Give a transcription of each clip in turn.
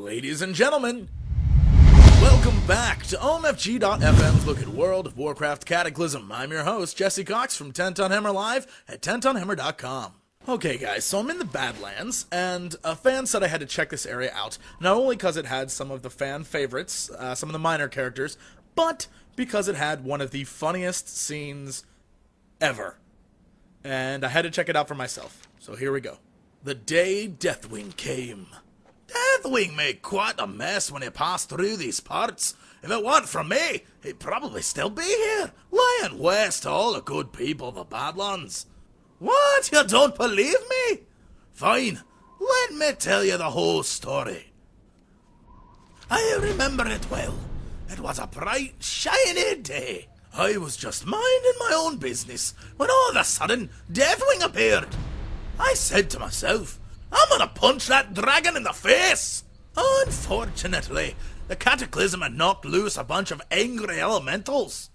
Ladies and gentlemen, welcome back to OMFG.FM's look at World of Warcraft Cataclysm. I'm your host, Jesse Cox from 10 Ton Hammer Live at 10tonhammer.com. Okay guys, so I'm in the Badlands, and a fan said I had to check this area out, not only because it had some of the fan favorites, some of the minor characters, but because it had one of the funniest scenes ever. And I had to check it out for myself, so here we go. The day Deathwing came. Deathwing made quite a mess when he passed through these parts. If it weren't for me, he'd probably still be here, laying waste to all the good people of the Badlands. What? You don't believe me? Fine, let me tell you the whole story. I remember it well. It was a bright, shiny day. I was just minding my own business when all of a sudden Deathwing appeared. I said to myself, I'm gonna punch that dragon in the face! Unfortunately, the Cataclysm had knocked loose a bunch of angry elementals.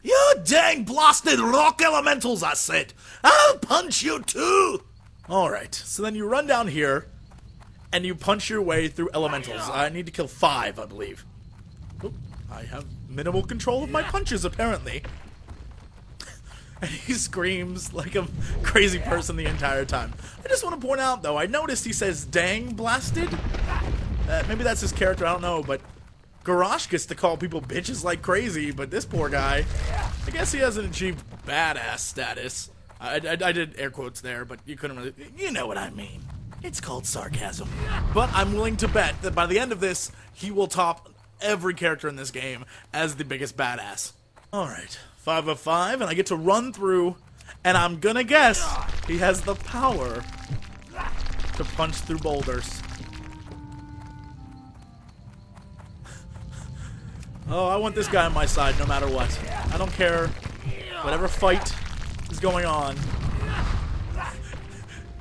You dang blasted rock elementals, I said! I'll punch you too! Alright, so then you run down here, and you punch your way through elementals. I need to kill 5, I believe. Oop, I have minimal control of my punches, apparently. And he screams like a crazy person the entire time. I just want to point out, though, I noticed he says, dang blasted. Maybe that's his character, I don't know, but Garrosh gets to call people bitches like crazy, but this poor guy, I guess he hasn't achieved badass status. I did air quotes there, but you couldn't really, you know what I mean. It's called sarcasm. But I'm willing to bet that by the end of this, he will top every character in this game as the biggest badass. Alright. 5 of 5, and I get to run through, and I'm gonna guess he has the power to punch through boulders. Oh, I want this guy on my side no matter what. I don't care whatever fight is going on.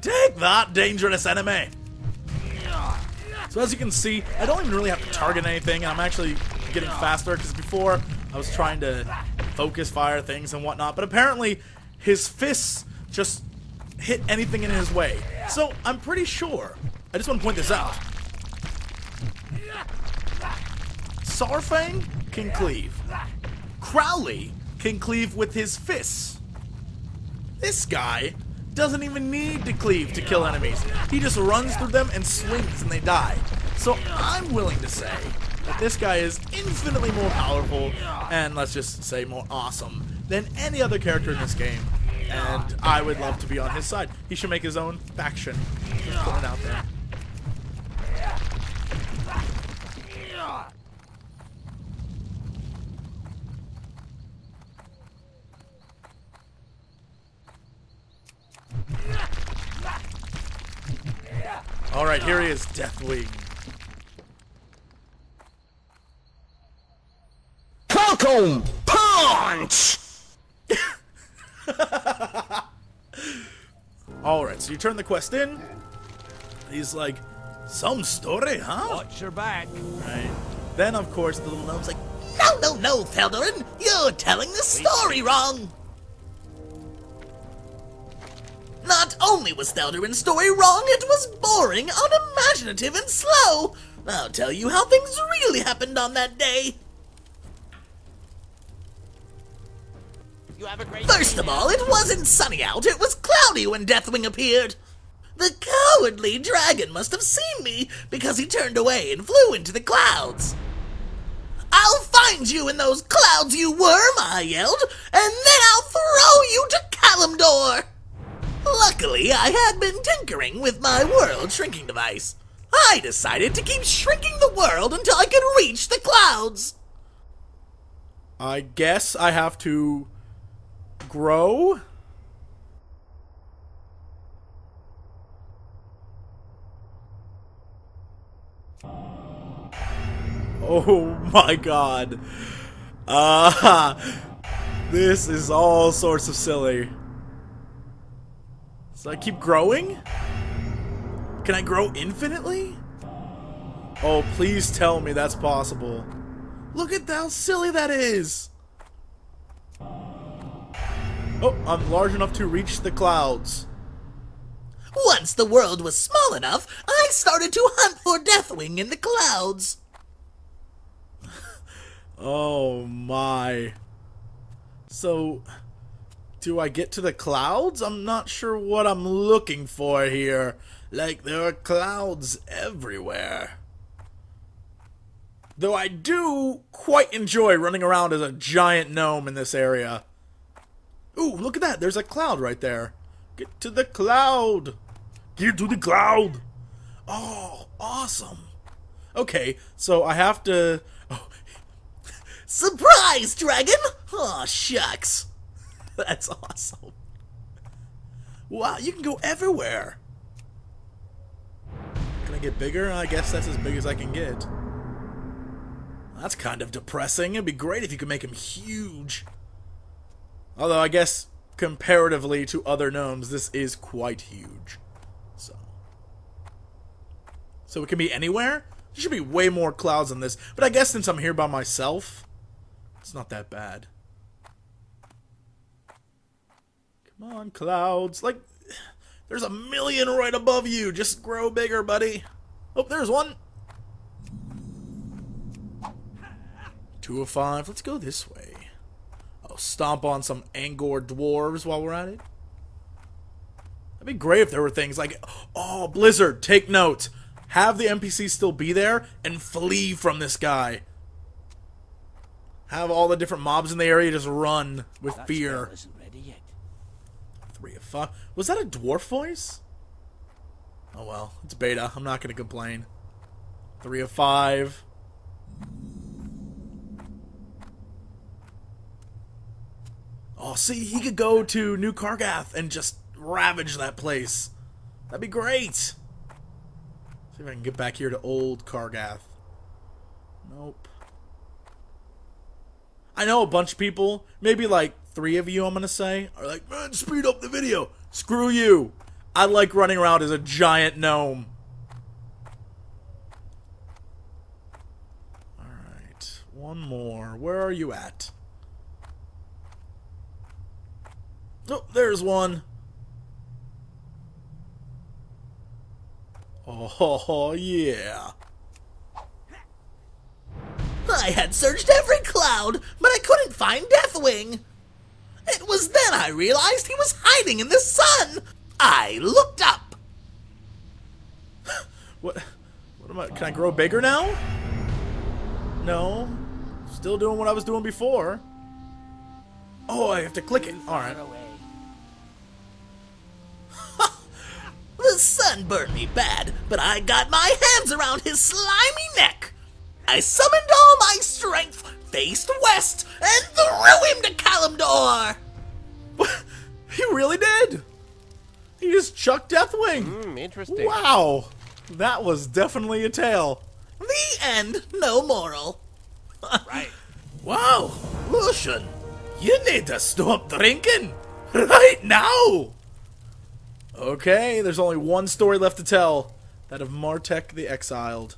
Take that, dangerous enemy! So as you can see, I don't even really have to target anything, and I'm actually getting faster, because before I was trying to focus fire things and whatnot, but apparently his fists just hit anything in his way. So I'm pretty sure, I just want to point this out, Saurfang can cleave. Crowley can cleave with his fists. This guy doesn't even need to cleave to kill enemies. He just runs through them and swings and they die. So I'm willing to say that this guy is infinitely more powerful, and let's just say more awesome, than any other character in this game. And I would love to be on his side. He should make his own faction. Just put it out there. Alright, here he is, Deathwing. Welcome, punch! Alright, so you turn the quest in. He's like, some story, huh? Watch your back. Right. Then, of course, the little gnome's like, No, Felderin! You're telling the story wrong! Not only was Thelderin's story wrong, it was boring, unimaginative, and slow! I'll tell you how things really happened on that day. You have a great First of all, it wasn't sunny out, it was cloudy when Deathwing appeared. The cowardly dragon must have seen me, because he turned away and flew into the clouds. I'll find you in those clouds, you worm, I yelled, and then I'll throw you to Kalimdor! Luckily, I had been tinkering with my world shrinking device. I decided to keep shrinking the world until I could reach the clouds. I guess I have to grow? Oh my god. This is all sorts of silly. So I keep growing? Can I grow infinitely? Oh, please tell me that's possible. Look at how silly that is. Oh, I'm large enough to reach the clouds. Once the world was small enough, I started to hunt for Deathwing in the clouds. Oh my. So, do I get to the clouds? I'm not sure what I'm looking for here. Like, there are clouds everywhere. Though I do quite enjoy running around as a giant gnome in this area. Ooh, look at that. There's a cloud right there. Get to the cloud. Get to the cloud. Oh, awesome. Okay, so I have to... Oh. Surprise, dragon! Aw, shucks. That's awesome. Wow, you can go everywhere. Can I get bigger? I guess that's as big as I can get. That's kind of depressing. It'd be great if you could make him huge. Although, I guess, comparatively to other gnomes, this is quite huge. So it can be anywhere? There should be way more clouds than this. But I guess since I'm here by myself, it's not that bad. Come on, clouds. Like, there's a million right above you. Just grow bigger, buddy. Oh, there's one. 2 of 5. Let's go this way. I'll stomp on some Angor dwarves while we're at it. That'd be great if there were things like, oh, Blizzard, take note. Have the NPCs still be there and flee from this guy. Have all the different mobs in the area just run with fear. 3 of 5. Was that a dwarf voice? Oh well, it's beta. I'm not going to complain. 3 of 5. Oh, see, he could go to New Kargath and just ravage that place. That'd be great. See if I can get back here to Old Kargath. Nope. I know a bunch of people, maybe like 3 of you I'm gonna say, are like, man, speed up the video. Screw you. I like running around as a giant gnome. Alright, one more. Where are you at? Oh, there's one. Oh, yeah. I had searched every cloud, but I couldn't find Deathwing. It was then I realized he was hiding in the sun. I looked up. What am I? Can I grow bigger now? No. Still doing what I was doing before. Oh, I have to click it. Alright. The sun burned me bad, but I got my hands around his slimy neck. I summoned all my strength, faced west, and threw him to Kalimdor. He really did. He just chucked Deathwing. Interesting. Wow. That was definitely a tale. The end, no moral. Right. Wow. Lucian, you need to stop drinking right now. Okay, there's only one story left to tell. That of Martek the Exiled.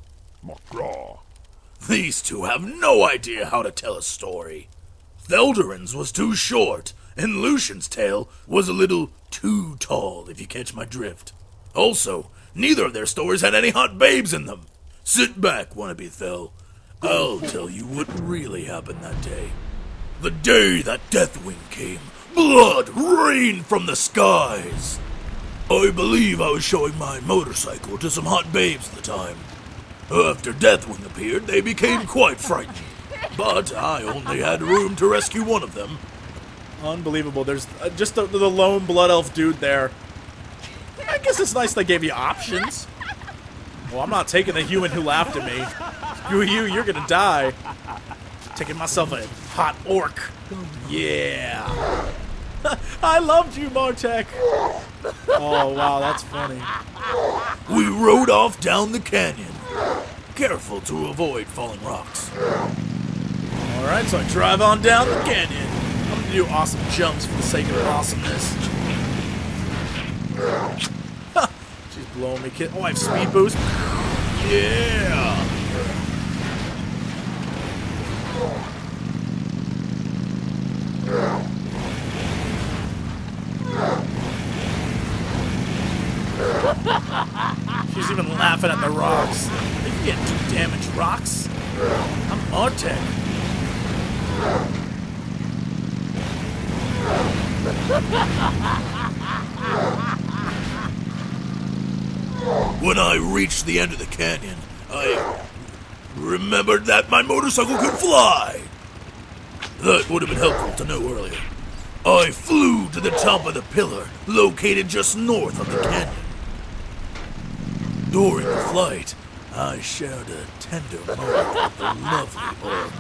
These two have no idea how to tell a story. Theldurin's was too short, and Lucian's tale was a little too tall, if you catch my drift. Also, neither of their stories had any hot babes in them. Sit back, wannabe Thel. I'll tell you what really happened that day. The day that Deathwing came, blood rained from the skies. I believe I was showing my motorcycle to some hot babes at the time. After Deathwing appeared, they became quite frightened. But I only had room to rescue one of them. Unbelievable. There's just the lone blood elf dude there. I guess it's nice they gave you options. Well, I'm not taking the human who laughed at me. Screw you, you're gonna die. Taking myself a hot orc. Yeah. I loved you, Martek. Oh, wow, that's funny. We rode off down the canyon. Careful to avoid falling rocks. Alright, so I drive on down the canyon. I'm gonna do awesome jumps for the sake of awesomeness. She's blowing me, kid. Oh, I have speed boost. Yeah. rocks? I'm Artek. When I reached the end of the canyon, I remembered that my motorcycle could fly. That would have been helpful to know earlier. I flew to the top of the pillar, located just north of the canyon. During the flight, I shared a tender moment with the lovely orc.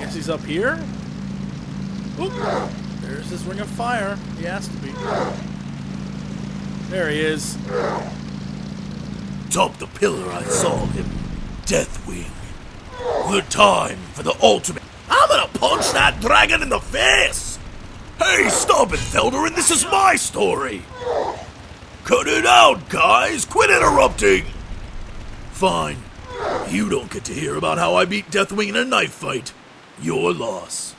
Guess he's up here? Oop. There's his ring of fire. He has to be. There he is. Atop the pillar I saw him, Deathwing. The time for the ultimate. I'm gonna punch that dragon in the face! Hey, stop it, Thelderin, this is my story! Cut it out, guys! Quit interrupting! Fine. You don't get to hear about how I beat Deathwing in a knife fight. Your loss.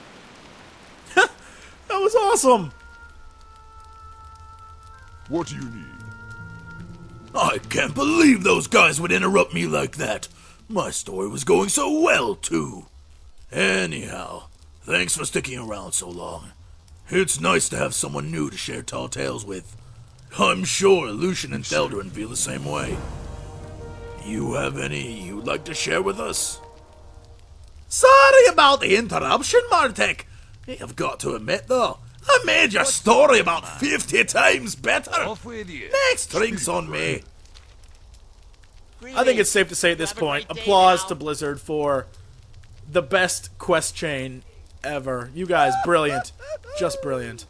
That was awesome! What do you need? I can't believe those guys would interrupt me like that. My story was going so well, too. Anyhow, thanks for sticking around so long. It's nice to have someone new to share tall tales with. I'm sure Lucian and Thelderin feel the same way. You have any you'd like to share with us? Sorry about the interruption, Martek. I've got to admit, though, I made your story about 50 times better. Off with you. Next drink's on me. I think it's safe to say at this point, applause to Blizzard for the best quest chain ever. You guys, brilliant. Just brilliant.